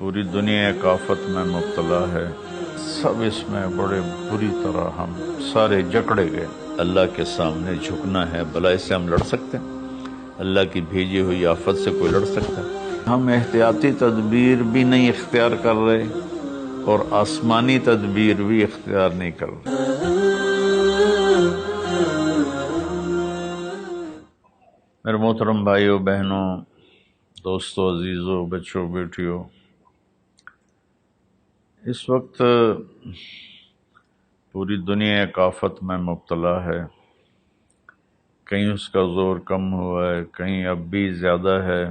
پوری دنیا ایک آفت میں مبتلا ہے، سب اس میں بڑے بری طرح ہم سارے جکڑے گئے۔ اللہ کے سامنے جھکنا ہے۔ بھلا اس سے ہم لڑ سکتے ہیں؟ اللہ کی بھیجی ہوئی آفت سے کوئی لڑ سکتا ہے؟ ہم احتیاطی تدبیر بھی نہیں اختیار کر رہے اور آسمانی تدبیر بھی اختیار نہیں کر رہے۔ میرے محترم بھائیوں بہنوں، دوستوں، عزیزوں، بچوں، بیٹیوں، اس وقت پوری دنیا ایک آفت میں مبتلا ہے۔ کہیں اس کا زور کم ہوا ہے، کہیں اب بھی زیادہ ہے،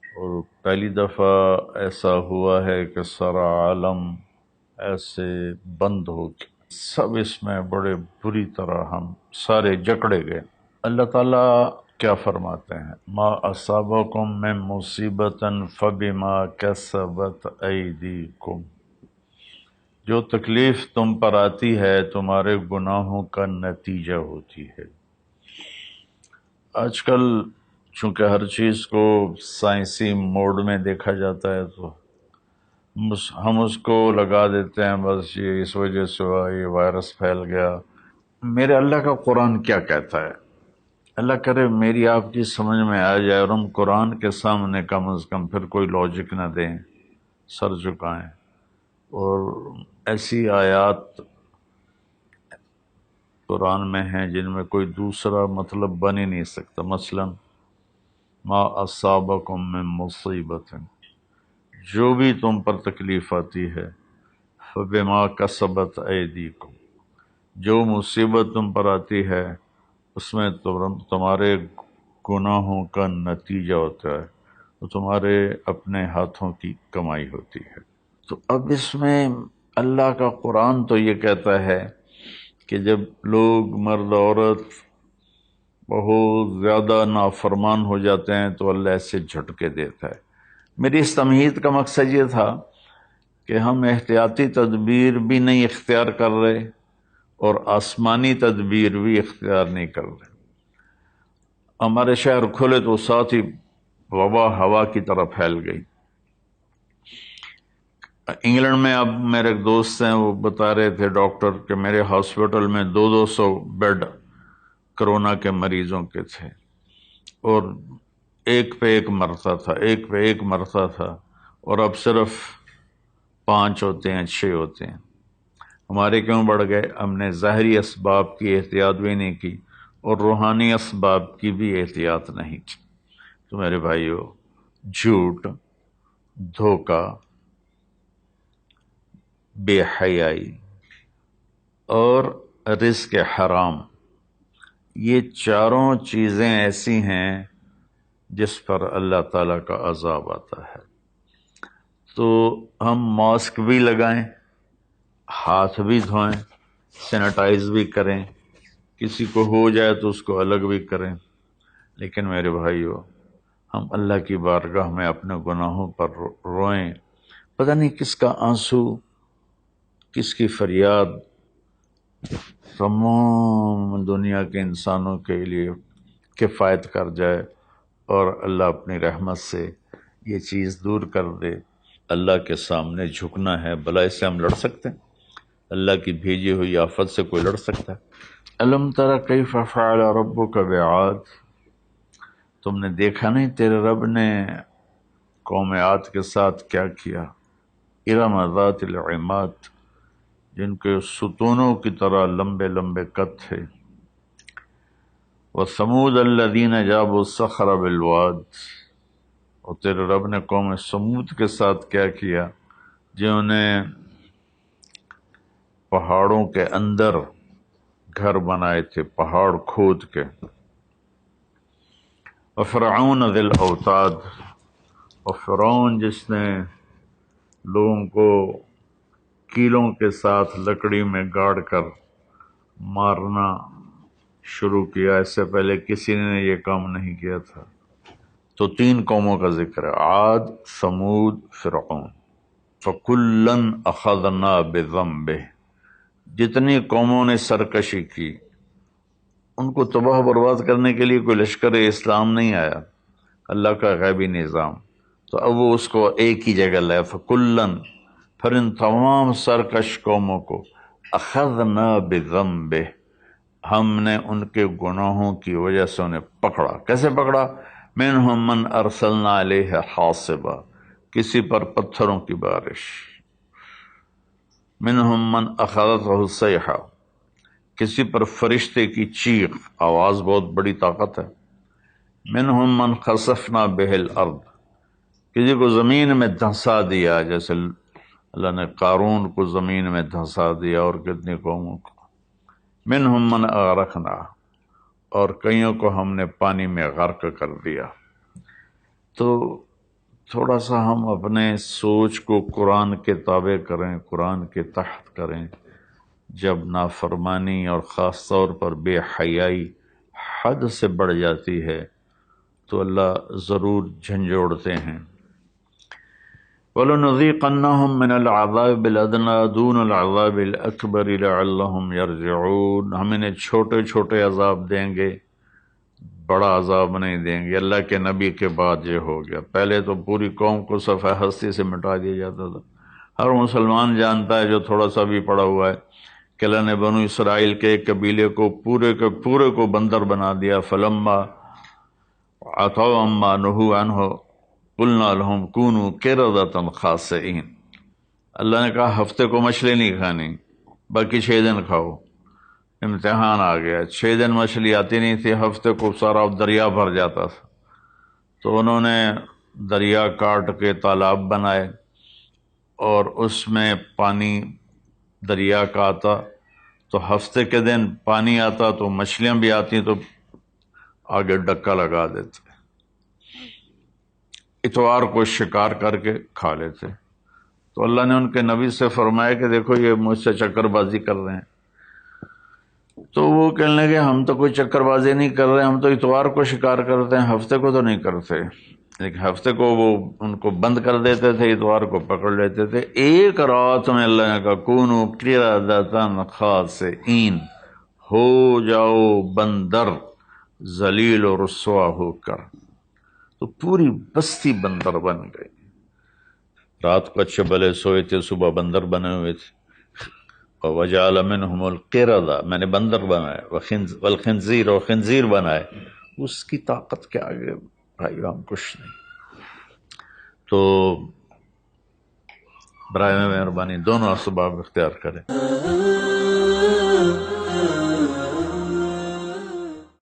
اور پہلی دفعہ ایسا ہوا ہے کہ سارا عالم ایسے بند ہو گیا۔ سب اس میں بڑے بری طرح ہم سارے جکڑے گئے۔ اللہ تعالیٰ کیا فرماتے ہیں؟ ما اصابکم من مصیبت فبما کسبت ایدیکم، جو تکلیف تم پر آتی ہے تمہارے گناہوں کا نتیجہ ہوتی ہے۔ آج کل چونکہ ہر چیز کو سائنسی موڈ میں دیکھا جاتا ہے تو ہم اس کو لگا دیتے ہیں، بس یہ اس وجہ سے ہوا، یہ وائرس پھیل گیا۔ میرے اللہ کا قرآن کیا کہتا ہے؟ اللہ کرے میری آپ کی سمجھ میں آ جائے اور ہم قرآن کے سامنے کم از کم پھر کوئی لاجک نہ دیں، سر جھکائیں، اور ایسی آیات قرآن میں ہیں جن میں کوئی دوسرا مطلب بن ہی نہیں سکتا۔ مثلا ما اصابکم من مصیبت، جو بھی تم پر تکلیف آتی ہے، فبما کسبت ایدیکم، جو مصیبت تم پر آتی ہے اس میں تمہارے گناہوں کا نتیجہ ہوتا ہے، وہ تمہارے اپنے ہاتھوں کی کمائی ہوتی ہے۔ تو اب اس میں اللہ کا قرآن تو یہ کہتا ہے کہ جب لوگ مرد عورت بہت زیادہ نافرمان ہو جاتے ہیں تو اللہ ایسے جھٹکے دیتا ہے۔ میری اس تمہید کا مقصد یہ تھا کہ ہم احتیاطی تدبیر بھی نہیں اختیار کر رہے اور آسمانی تدبیر بھی اختیار نہیں کر رہے۔ ہمارے شہر کھلے تو ساتھ ہی وبا ہوا کی طرح پھیل گئی۔ انگلینڈ میں اب میرے ایک دوست ہیں، وہ بتا رہے تھے ڈاکٹر کہ میرے ہاسپٹل میں 200 بیڈ کرونا کے مریضوں کے تھے، اور ایک پہ ایک مرتا تھا، ایک پہ ایک مرتا تھا، اور اب صرف 5 ہوتے ہیں، 6 ہوتے ہیں۔ ہمارے کیوں بڑھ گئے؟ ہم نے ظاہری اسباب کی احتیاط بھی نہیں کی اور روحانی اسباب کی بھی احتیاط نہیں کی۔ تو میرے بھائیو، جھوٹ، دھوکہ، بے حیائی اور رزق حرام، یہ چاروں چیزیں ایسی ہیں جس پر اللہ تعالیٰ کا عذاب آتا ہے۔ تو ہم ماسک بھی لگائیں، ہاتھ بھی دھوئیں، سینیٹائز بھی کریں، کسی کو ہو جائے تو اس کو الگ بھی کریں، لیکن میرے بھائیو، ہم اللہ کی بارگاہ میں اپنے گناہوں پر روئیں۔ پتہ نہیں کس کا آنسو، کس کی فریاد تمام دنیا کے انسانوں کے لیے کفایت کر جائے اور اللہ اپنی رحمت سے یہ چیز دور کر دے۔ اللہ کے سامنے جھکنا ہے۔ بھلا اس سے ہم لڑ سکتے ہیں؟ اللہ کی بھیجی ہوئی آفت سے کوئی لڑ سکتا ہے؟ الم تر کیف فعل ربک بعاد، تم نے دیکھا نہیں تیرے رب نے قوم عاد کے ساتھ کیا کیا؟ ارم ذات العماد، جن کے ستونوں کی طرح لمبے لمبے قد تھے۔ وثمود الذین جابوا الصخر بالواد، اور تیرے رب نے قوم سمود کے ساتھ کیا کیا؟ جنہوں نے پہاڑوں کے اندر گھر بنائے تھے، پہاڑ کھود کے۔ وفرعون ذی الاوتاد، اور فرعون جس نے لوگوں کو کیلوں کے ساتھ لکڑی میں گاڑ کر مارنا شروع کیا، اس سے پہلے کسی نے یہ کام نہیں کیا تھا۔ تو 3 قوموں کا ذکر ہے، عاد، ثمود، فرعون۔ فَكُلًّا أَخَذْنَا بِذَنبِهِ، جتنی قوموں نے سرکشی کی، ان کو تباہ برباد کرنے کے لیے کوئی لشکر اسلام نہیں آیا، اللہ کا غیبی نظام۔ تو اب وہ اس کو ایک ہی جگہ لائے، فکلن، پھر ان تمام سرکش قوموں کو اخذنا بذنبہ، ہم نے ان کے گناہوں کی وجہ سے انہیں پکڑا۔ کیسے پکڑا؟ منہم من ارسلنا علیہ حاصبا، کسی پر پتھروں کی بارش، منہم من اخذتہ الصیحہ، کسی پر فرشتے کی چیخ، آواز بہت بڑی طاقت ہے، منہم من خسفنا بہ الارض، کسی کو زمین میں دھنسا دیا، جیسے اللہ نے قارون کو زمین میں دھنسا دیا اور کتنی قوموں کو، منہم من اغرقنا، اور کئیوں کو ہم نے پانی میں غرق کر دیا۔ تو تھوڑا سا ہم اپنے سوچ کو قرآن کے تابع کریں، قرآن کے تحت کریں۔ جب نافرمانی اور خاص طور پر بے حیائی حد سے بڑھ جاتی ہے تو اللہ ضرور جھنجھوڑتے ہیں۔ وَلَنُذِيقَنَّهُم مِّنَ الْعَذَابِ الْأَدْنَىٰ دُونَ الْعَذَابِ الْأَكْبَرِ لَعَلَّهُمْ يَرْجِعُونَ، ہم انہیں چھوٹے چھوٹے عذاب دیں گے، بڑا عذاب نہیں دیں گے۔ اللہ کے نبی کے بعد یہ ہو گیا، پہلے تو پوری قوم کو صفحہ ہستی سے مٹا دیا جاتا تھا۔ ہر مسلمان جانتا ہے جو تھوڑا سا بھی پڑا ہوا ہے کہ اللہ نے بنو اسرائیل کے ایک قبیلے کو پورے کے پورے کو بندر بنا دیا۔ فلما عتوا عما نہوا عنہ قلنا لهم كونوا قردة خاسئین، اللہ نے کہا ہفتے کو مچھلی نہیں کھانی، باقی 6 دن کھاؤ۔ امتحان آ گیا، 6 دن مچھلی آتی نہیں تھی، ہفتے کو سارا دریا بھر جاتا تھا، تو انہوں نے دریا کاٹ کے تالاب بنائے اور اس میں پانی دریا کا آتا، تو ہفتے کے دن پانی آتا تو مچھلیاں بھی آتی تو آگے ڈکا لگا دیتے، اتوار کو شکار کر کے کھا لیتے۔ تو اللہ نے ان کے نبی سے فرمایا کہ دیکھو یہ مجھ سے چکر بازی کر رہے ہیں، تو وہ کہنے لگے ہم تو کوئی چکر بازی نہیں کر رہے، ہم تو اتوار کو شکار کرتے ہیں، ہفتے کو تو نہیں کرتے۔ لیکن ہفتے کو وہ ان کو بند کر دیتے تھے، اتوار کو پکڑ لیتے تھے۔ ایک رات میں اللہ نے کہا کونوا قردۃ خاسئین، ہو جاؤ بندر ذلیل و رسوا ہو کر، تو پوری بستی بندر بن گئی۔ رات کو اچھے بھلے سوئے تھے، صبح بندر بنے ہوئے تھے۔ وَجَعَلَ مِنْهُمُ الْقِرَدَةَ، میں نے بندر بنائے، والخنزیر، اور خنزیر بنائے۔ اس کی طاقت کے آگے بھائی ہم کچھ نہیں۔ تو برائے مہربانی دونوں اسباب اختیار کریں۔